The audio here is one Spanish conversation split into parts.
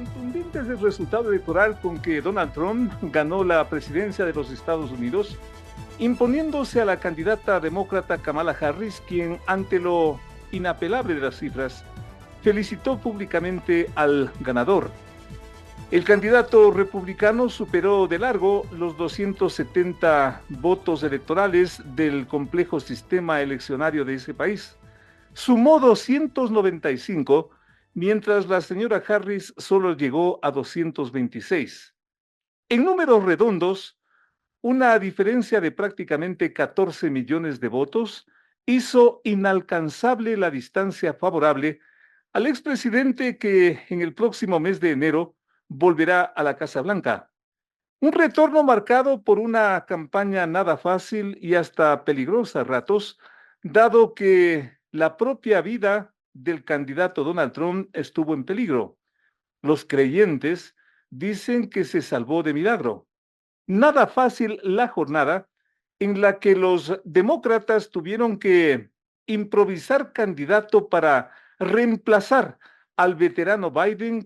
Contundente es el resultado electoral con que Donald Trump ganó la presidencia de los Estados Unidos, imponiéndose a la candidata demócrata Kamala Harris, quien, ante lo inapelable de las cifras, felicitó públicamente al ganador. El candidato republicano superó de largo los 270 votos electorales del complejo sistema eleccionario de ese país. Sumó 295, mientras la señora Harris solo llegó a 226. En números redondos, una diferencia de prácticamente 14 millones de votos hizo inalcanzable la distancia favorable al expresidente que en el próximo mes de enero volverá a la Casa Blanca. Un retorno marcado por una campaña nada fácil y hasta peligrosa a ratos, dado que la propia vida del candidato Donald Trump estuvo en peligro. Los creyentes dicen que se salvó de milagro. Nada fácil la jornada en la que los demócratas tuvieron que improvisar candidato para reemplazar al veterano Biden,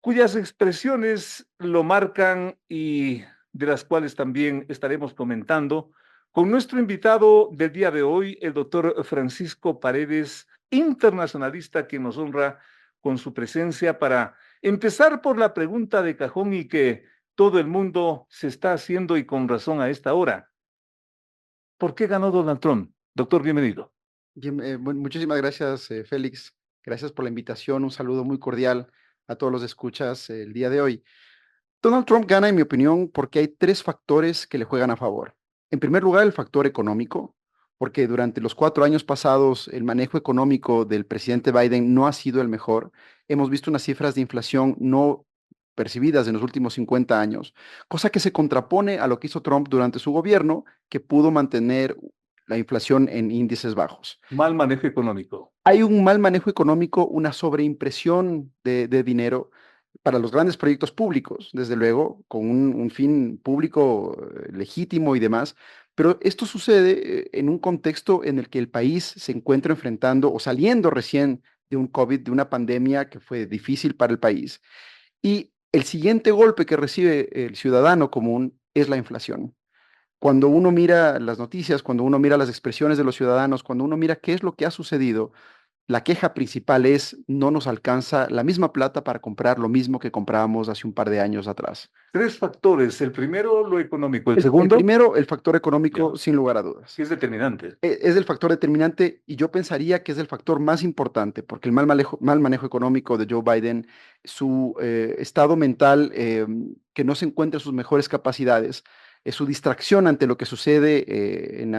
cuyas expresiones lo marcan y de las cuales también estaremos comentando con nuestro invitado del día de hoy, el doctor Francisco Paredes, internacionalista que nos honra con su presencia para empezar por la pregunta de cajón y que todo el mundo se está haciendo y con razón a esta hora. ¿Por qué ganó Donald Trump? Doctor, bienvenido. Bien, muchísimas gracias, Félix. Gracias por la invitación. Un saludo muy cordial a todos los escuchas el día de hoy. Donald Trump gana, en mi opinión, porque hay tres factores que le juegan a favor. En primer lugar, el factor económico, porque durante los 4 años pasados el manejo económico del presidente Biden no ha sido el mejor. Hemos visto unas cifras de inflación no percibidas en los últimos 50 años, cosa que se contrapone a lo que hizo Trump durante su gobierno, que pudo mantener la inflación en índices bajos. Mal manejo económico. Hay un mal manejo económico, una sobreimpresión de dinero para los grandes proyectos públicos, desde luego, con un fin público legítimo y demás, pero esto sucede en un contexto en el que el país se encuentra enfrentando o saliendo recién de un COVID, de una pandemia que fue difícil para el país. Y el siguiente golpe que recibe el ciudadano común es la inflación. Cuando uno mira las noticias, cuando uno mira las expresiones de los ciudadanos, cuando uno mira qué es lo que ha sucedido, la queja principal es no nos alcanza la misma plata para comprar lo mismo que comprábamos hace un par de años atrás. Tres factores. El primero, lo económico. El El segundo, primero, el factor ya, económico, sin lugar a dudas. que es determinante. Es el factor determinante y yo pensaría que es el factor más importante, porque el mal manejo económico de Joe Biden, su estado mental que no se encuentra en sus mejores capacidades, su distracción ante lo que sucede en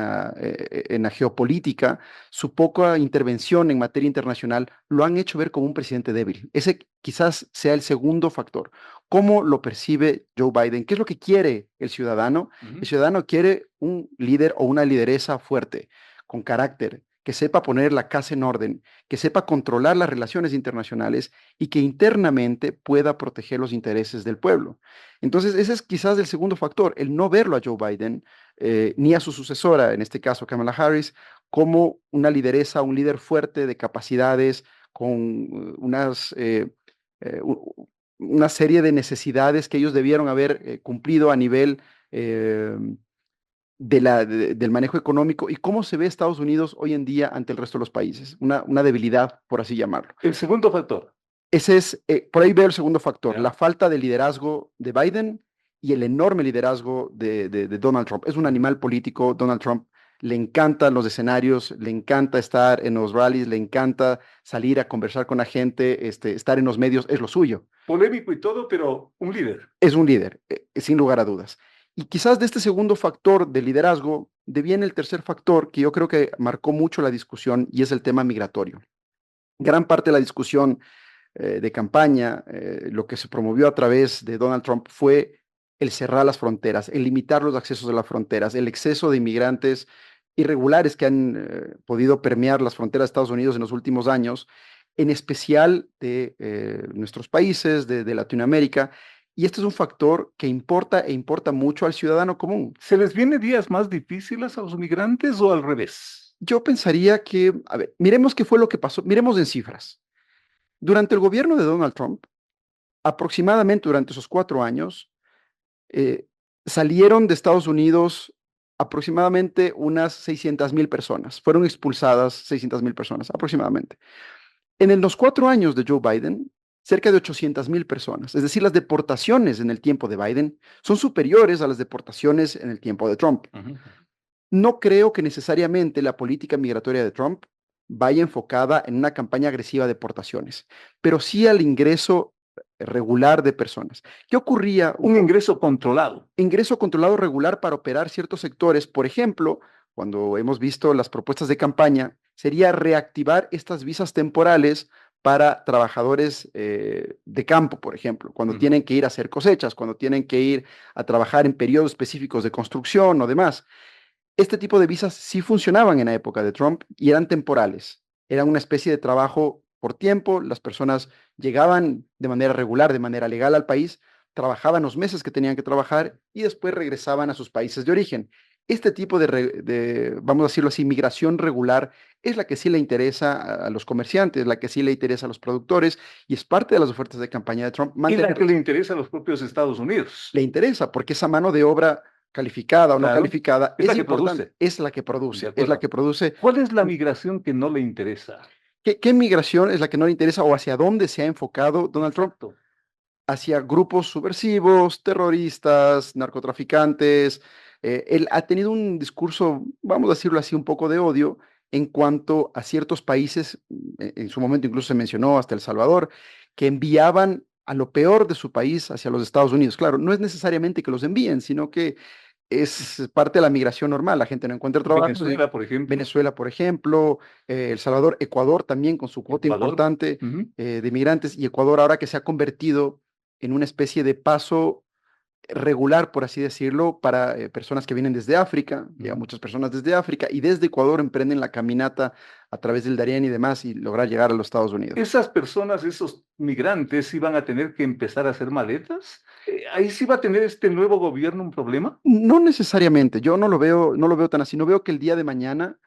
la geopolítica, su poca intervención en materia internacional, lo han hecho ver como un presidente débil. Ese quizás sea el segundo factor. ¿Cómo lo percibe Joe Biden? ¿Qué es lo que quiere el ciudadano? El ciudadano quiere un líder o una lideresa fuerte, con carácter, que sepa poner la casa en orden, que sepa controlar las relaciones internacionales y que internamente pueda proteger los intereses del pueblo. Entonces, ese es quizás el segundo factor, el no verlo a Joe Biden, ni a su sucesora, en este caso Kamala Harris, como una lideresa, un líder fuerte de capacidades, con eh, u- una serie de necesidades que ellos debieron haber cumplido a nivel eh, del manejo económico y cómo se ve Estados Unidos hoy en día ante el resto de los países, una debilidad, por así llamarlo. El segundo factor. Ese es, por ahí veo el segundo factor, Ya. la falta de liderazgo de Biden y el enorme liderazgo de Donald Trump. Es un animal político, Donald Trump le encantan los escenarios, le encanta estar en los rallies, le encanta salir a conversar con la gente, estar en los medios, es lo suyo. Polémico y todo, pero un líder. Es un líder, sin lugar a dudas. Y quizás de este segundo factor de liderazgo deviene el tercer factor que yo creo que marcó mucho la discusión y es el tema migratorio. Gran parte de la discusión de campaña, lo que se promovió a través de Donald Trump fue el cerrar las fronteras, el limitar los accesos a las fronteras, el exceso de inmigrantes irregulares que han podido permear las fronteras de Estados Unidos en los últimos años, en especial de nuestros países, de Latinoamérica. Y este es un factor que importa e importa mucho al ciudadano común. ¿Se les viene días más difíciles a los migrantes o al revés? Yo pensaría que, a ver, miremos qué fue lo que pasó, miremos en cifras. Durante el gobierno de Donald Trump, aproximadamente durante esos 4 años, eh, salieron de Estados Unidos aproximadamente unas 600,000 personas. Fueron expulsadas 600,000 personas aproximadamente. En los 4 años de Joe Biden, cerca de 800,000 personas. Es decir, las deportaciones en el tiempo de Biden son superiores a las deportaciones en el tiempo de Trump. Ujú. No creo que necesariamente la política migratoria de Trump vaya enfocada en una campaña agresiva de deportaciones, pero sí al ingreso regular de personas. ¿Qué ocurría? Un ingreso controlado. Ingreso controlado regular para operar ciertos sectores. Por ejemplo, cuando hemos visto las propuestas de campaña, sería reactivar estas visas temporales para trabajadores de campo, por ejemplo, cuando Ujú. tienen que ir a hacer cosechas, cuando tienen que ir a trabajar en periodos específicos de construcción o demás. Este tipo de visas sí funcionaban en la época de Trump y eran temporales. Eran una especie de trabajo por tiempo. Las personas llegaban de manera regular, de manera legal al país, trabajaban los meses que tenían que trabajar y después regresaban a sus países de origen. Este tipo vamos a decirlo así, migración regular es la que sí le interesa a los comerciantes, la que sí le interesa a los productores y es parte de las ofertas de campaña de Trump Y la que le mantenerlas. interesa a los propios Estados Unidos. Le interesa porque esa mano de obra calificada o no Claro, calificada es es la que importante, produce. es la que De produce, es la acuerdo. que produce. ¿Cuál es la migración que no le interesa? ¿Qué migración es la que no le interesa o hacia dónde se ha enfocado Donald Trump? Exacto. Hacia grupos subversivos, terroristas, narcotraficantes. Él ha tenido un discurso, vamos a decirlo así, un poco de odio en cuanto a ciertos países, en su momento incluso se mencionó hasta El Salvador, que enviaban a lo peor de su país hacia los Estados Unidos. Claro, no es necesariamente que los envíen, sino que es parte de la migración normal. La gente no encuentra trabajo. Venezuela, por ejemplo. Venezuela, por ejemplo, El Salvador, Ecuador también con su cuota Ecuador. importante Ujú. de migrantes y Ecuador ahora que se ha convertido en una especie de paso regular, por así decirlo, para personas que vienen desde África, llegan Ujú. muchas personas desde África y desde Ecuador emprenden la caminata a través del Darién y demás y lograr llegar a los Estados Unidos. Esas personas, esos migrantes, iban a tener que empezar a hacer maletas. Ahí sí va a tener este nuevo gobierno un problema. No necesariamente, yo no lo veo tan así, no veo que el día de mañana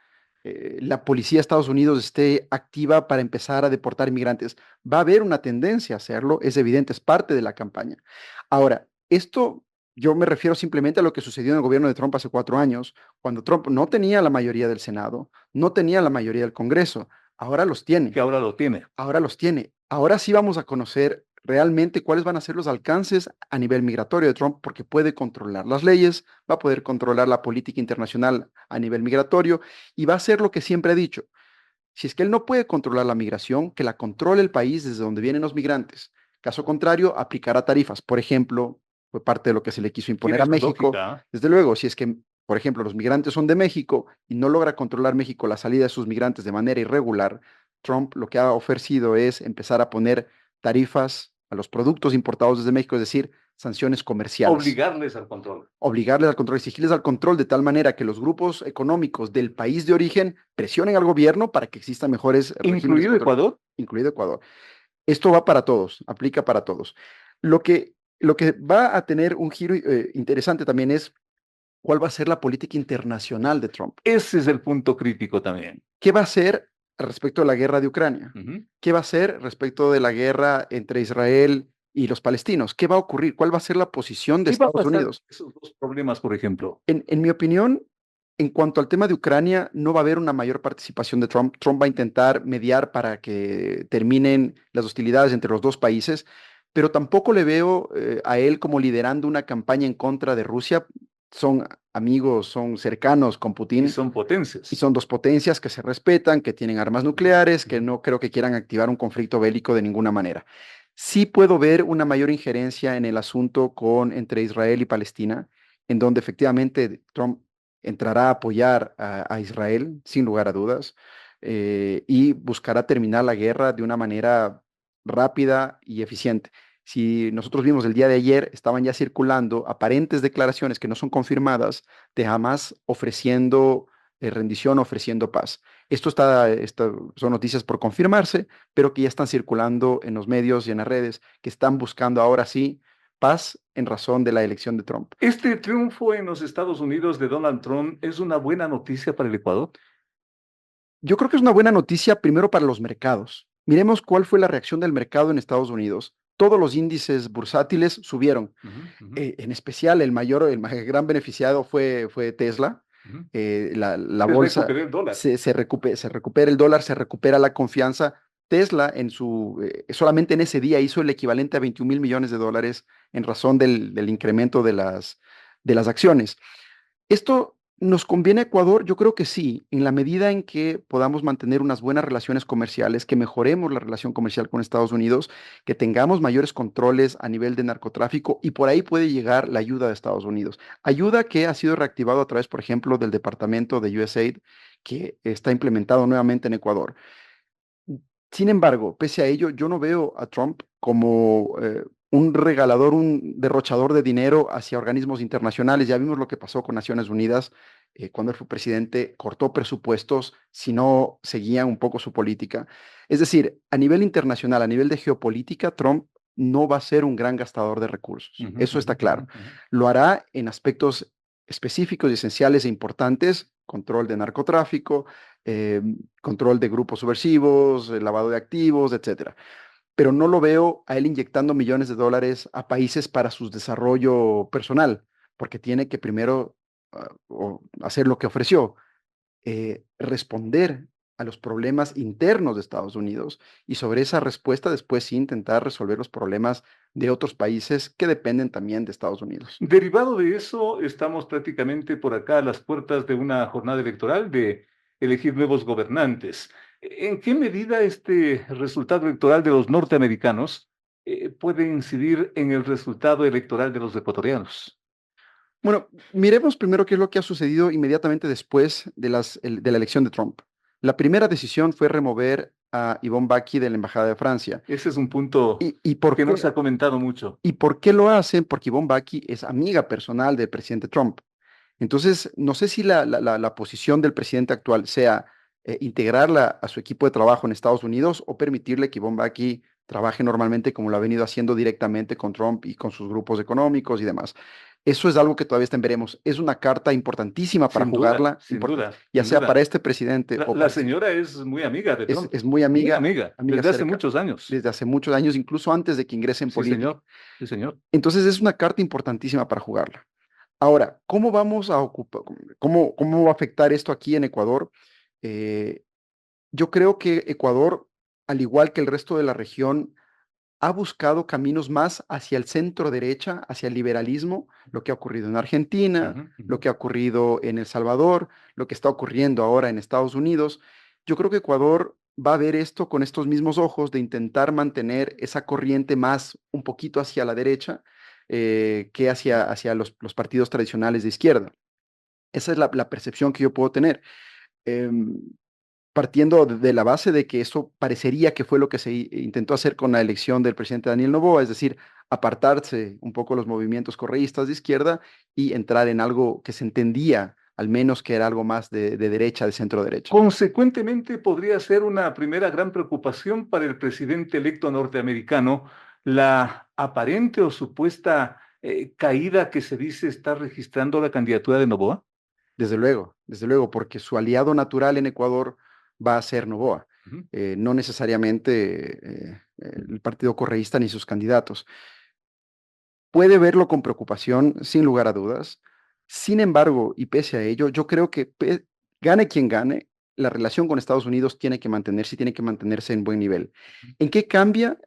la policía de Estados Unidos esté activa para empezar a deportar inmigrantes. Va a haber una tendencia a hacerlo, es evidente, es parte de la campaña. Ahora, esto yo me refiero simplemente a lo que sucedió en el gobierno de Trump hace 4 años, cuando Trump no tenía la mayoría del Senado, no tenía la mayoría del Congreso, ahora los tiene. Que ahora lo tiene. Ahora los tiene. Ahora sí vamos a conocer realmente cuáles van a ser los alcances a nivel migratorio de Trump, porque puede controlar las leyes, va a poder controlar la política internacional a nivel migratorio y va a hacer lo que siempre ha dicho. Si es que él no puede controlar la migración, que la controle el país desde donde vienen los migrantes. Caso contrario, aplicará tarifas. Por ejemplo, fue parte de lo que se le quiso imponer Tiene a su México. lógica. ¿Ah? Desde luego, si es que, por ejemplo, los migrantes son de México y no logra controlar México la salida de sus migrantes de manera irregular, Trump lo que ha ofrecido es empezar a poner tarifas a los productos importados desde México, es decir, sanciones comerciales, Obligarles al control. obligarles al control, exigirles al control de tal manera que los grupos económicos del país de origen presionen al gobierno para que existan mejores regímenes de ¿Incluido control, Ecuador? incluido Ecuador. Esto va para todos, aplica para todos. Lo que va a tener un giro interesante también es cuál va a ser la política internacional de Trump. Ese es el punto crítico también. ¿Qué va a hacer respecto a la guerra de Ucrania? Ujú. ¿Qué va a hacer respecto de la guerra entre Israel y los palestinos? ¿Qué va a ocurrir? ¿Cuál va a ser la posición de ¿Qué va a Estados pasar con Unidos? esos dos problemas, por ejemplo? En mi opinión, en cuanto al tema de Ucrania, no va a haber una mayor participación de Trump. Trump va a intentar mediar para que terminen las hostilidades entre los dos países, pero tampoco le veo a él como liderando una campaña en contra de Rusia. Son amigos, son cercanos con Y Putin son y potencias. son dos potencias que se respetan, que tienen armas nucleares, que Ujú. no creo que quieran activar un conflicto bélico de ninguna manera. Sí puedo ver una mayor injerencia en el asunto entre Israel y Palestina, en donde efectivamente Trump entrará a apoyar a Israel, sin lugar a dudas, y buscará terminar la guerra de una manera rápida y eficiente. Si nosotros vimos el día de ayer, estaban ya circulando aparentes declaraciones que no son confirmadas de Hamas ofreciendo rendición, ofreciendo paz. Son noticias por confirmarse, pero que ya están circulando en los medios y en las redes, que están buscando ahora sí paz en razón de la elección de Trump. ¿Este triunfo en los Estados Unidos de Donald Trump es una buena noticia para el Ecuador? Yo creo que es una buena noticia primero para los mercados. Miremos cuál fue la reacción del mercado en Estados Unidos. Todos los índices bursátiles subieron. Ujú, ujú. En especial, gran beneficiado fue Tesla. Ujú. La Se bolsa recuperó el dólar. se recupera el dólar, se recupera la confianza. Tesla solamente en ese día hizo el equivalente a 21.000 millones de dólares en razón del incremento de las acciones. ¿Esto nos conviene a Ecuador? Yo creo que sí, en la medida en que podamos mantener unas buenas relaciones comerciales, que mejoremos la relación comercial con Estados Unidos, que tengamos mayores controles a nivel de narcotráfico y por ahí puede llegar la ayuda de Estados Unidos. Ayuda que ha sido reactivado a través, por ejemplo, del Departamento de USAID, que está implementado nuevamente en Ecuador. Sin embargo, pese a ello, yo no veo a Trump como un regalador, un derrochador de dinero hacia organismos internacionales. Ya vimos lo que pasó con Naciones Unidas cuando él fue presidente, cortó presupuestos si no seguían un poco su política. Es decir, a nivel internacional, a nivel de geopolítica, Trump no va a ser un gran gastador de recursos. Ujú, Eso ujú, está ujú, claro. ujú. Lo hará en aspectos específicos y esenciales e importantes, control de narcotráfico, eh, control de grupos subversivos, lavado de activos, etcétera. Pero no lo veo a él inyectando millones de dólares a países para su desarrollo personal, porque tiene que primero hacer lo que ofreció, responder a los problemas internos de Estados Unidos y sobre esa respuesta después sí intentar resolver los problemas de otros países que dependen también de Estados Unidos. Derivado de eso, estamos prácticamente por acá a las puertas de una jornada electoral de elegir nuevos gobernantes. ¿En qué medida este resultado electoral de los norteamericanos puede incidir en el resultado electoral de los ecuatorianos? Bueno, miremos primero qué es lo que ha sucedido inmediatamente después de la elección de Trump. La primera decisión fue remover a Yvonne Baki de la Embajada de Francia. Ese es un punto ¿Y por que no se qué? ha comentado mucho. ¿Y por qué lo hacen? Porque Yvonne Baki es amiga personal del presidente Trump. Entonces, no sé si la posición del presidente actual sea integrarla a su equipo de trabajo en Estados Unidos o permitirle que Yvonne Baki trabaje normalmente como lo ha venido haciendo directamente con Trump y con sus grupos económicos y demás. Eso es algo que todavía está en veremos. Es una carta importantísima para Sin duda, jugarla, sin duda, ya sin sea para duda. este presidente o La para señora es muy amiga de Trump, es muy muy amiga, amiga, amiga desde hace cerca, muchos años. desde hace muchos años, incluso antes de que ingrese en Sí, política. señor, sí, señor. Entonces es una carta importantísima para jugarla. Ahora, ¿cómo vamos a ocupar, cómo va a afectar esto aquí en Ecuador? Eh, yo creo que Ecuador, al igual que el resto de la región, ha buscado caminos más hacia el centro derecha, hacia el liberalismo, lo que ha ocurrido en Argentina, Ujú, ujú. lo que ha ocurrido en El Salvador, lo que está ocurriendo ahora en Estados Unidos. Yo creo que Ecuador va a ver esto con estos mismos ojos de intentar mantener esa corriente más un poquito hacia la derecha que hacia los partidos tradicionales de izquierda. Esa es la percepción que yo puedo tener. Em, Partiendo de la base de que eso parecería que fue lo que se intentó hacer con la elección del presidente Daniel Noboa, es decir, apartarse un poco los movimientos correístas de izquierda y entrar en algo que se entendía, al menos que era algo más de derecha, de centro derecha. Consecuentemente, podría ser una primera gran preocupación para el presidente electo norteamericano la aparente o supuesta caída que se dice está registrando la candidatura de Noboa. Desde luego, porque su aliado natural en Ecuador va a ser Noboa, Ujú. no necesariamente el partido correísta ni sus candidatos. Puede verlo con preocupación, sin lugar a dudas. Sin embargo, y pese a ello, yo creo que gane quien gane, la relación con Estados Unidos tiene que mantenerse y tiene que mantenerse en buen nivel. ¿En qué cambia?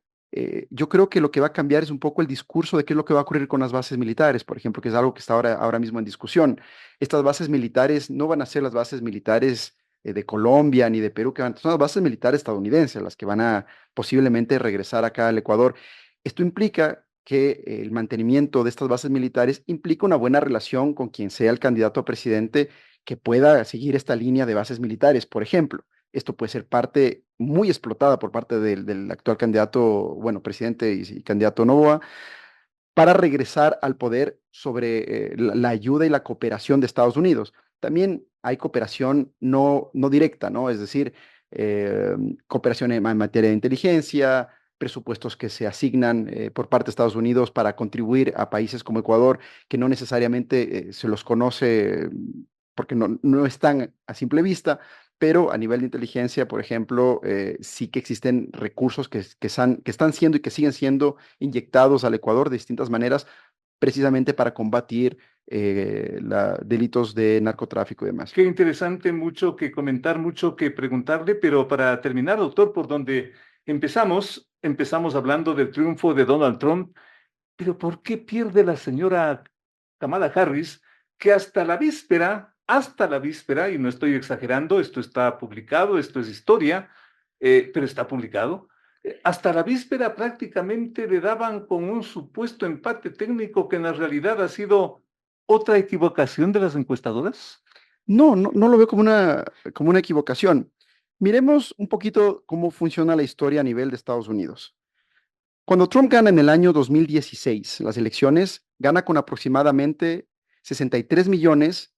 Yo creo que lo que va a cambiar es un poco el discurso de qué es lo que va a ocurrir con las bases militares, por ejemplo, que es algo que está ahora mismo en discusión. Estas bases militares no van a ser las bases militares de Colombia ni de Perú, son las bases militares estadounidenses las que van a posiblemente regresar acá al Ecuador. Esto implica que el mantenimiento de estas bases militares implica una buena relación con quien sea el candidato a presidente que pueda seguir esta línea de bases militares, por ejemplo. Esto puede ser parte muy explotada por parte del actual candidato, bueno, presidente y candidato Novoa, para regresar al poder sobre la ayuda y la cooperación de Estados Unidos. También hay cooperación no directa, ¿no? Es decir, eh, cooperación en materia de inteligencia, presupuestos que se asignan por parte de Estados Unidos para contribuir a países como Ecuador, que no necesariamente se los conoce porque no están a simple vista, pero a nivel de inteligencia, por ejemplo, sí que existen recursos que están siendo y que siguen siendo inyectados al Ecuador de distintas maneras, precisamente para combatir delitos de narcotráfico y demás. Qué interesante, mucho que comentar, mucho que preguntarle, pero para terminar, doctor, por donde empezamos hablando del triunfo de Donald Trump, pero ¿por qué pierde la señora Kamala Harris, que hasta la víspera, y no estoy exagerando, esto está publicado, esto es historia, pero está publicado, hasta la víspera prácticamente le daban con un supuesto empate técnico que en la realidad ha sido otra equivocación de las encuestadoras? No, no, no lo veo como una equivocación. Miremos un poquito cómo funciona la historia a nivel de Estados Unidos. Cuando Trump gana en el año 2016 las elecciones, gana con aproximadamente 63 millones,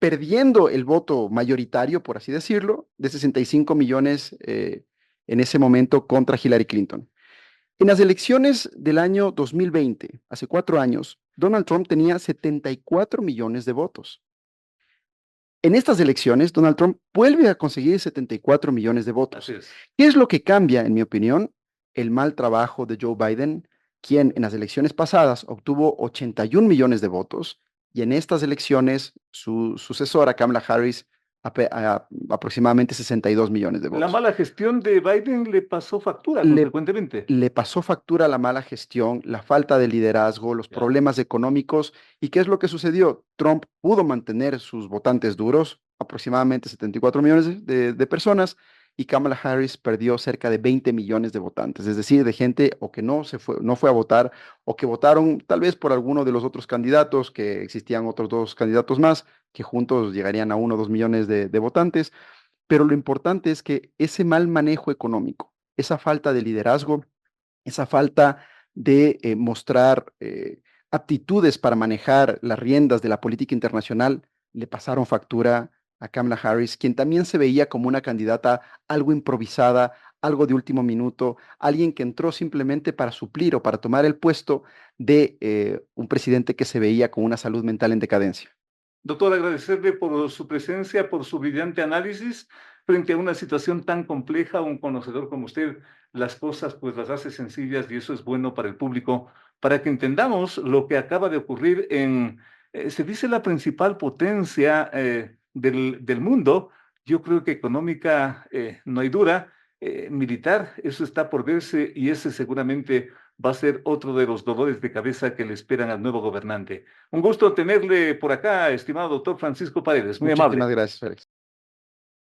perdiendo el voto mayoritario, por así decirlo, de 65 millones en ese momento contra Hillary Clinton. En las elecciones del año 2020, hace 4 años, Donald Trump tenía 74 millones de votos. En estas elecciones, Donald Trump vuelve a conseguir 74 millones de Así votos. es. ¿Qué es lo que cambia, en mi opinión? El mal trabajo de Joe Biden, quien en las elecciones pasadas obtuvo 81 millones de votos y en estas elecciones su sucesora, Kamala Harris, aproximadamente 62 millones de La votos. mala gestión de Biden le pasó factura, Le, consecuentemente. le pasó factura la mala gestión, la falta de liderazgo, los Ya. problemas económicos. ¿Y qué es lo que sucedió? Trump pudo mantener sus votantes duros, aproximadamente 74 millones de personas, y Kamala Harris perdió cerca de 20 millones de votantes, es decir, de gente o que no fue a votar o que votaron tal vez por alguno de los otros candidatos, que existían otros dos candidatos más, que juntos llegarían a 1 o 2 millones de votantes. Pero lo importante es que ese mal manejo económico, esa falta de liderazgo, esa falta de mostrar aptitudes para manejar las riendas de la política internacional, le pasaron factura a Kamala Harris, quien también se veía como una candidata algo improvisada, algo de último minuto, alguien que entró simplemente para suplir o para tomar el puesto de un presidente que se veía con una salud mental en decadencia. Doctor, agradecerle por su presencia, por su brillante análisis frente a una situación tan compleja. Un conocedor como usted, las cosas pues las hace sencillas y eso es bueno para el público, para que entendamos lo que acaba de ocurrir se dice la principal potencia del mundo. Yo creo que económica no hay duda, militar, eso está por verse y ese seguramente va a ser otro de los dolores de cabeza que le esperan al nuevo gobernante. Un gusto tenerle por acá, estimado doctor Francisco Paredes, muy Muchísimas amable. gracias, Félix.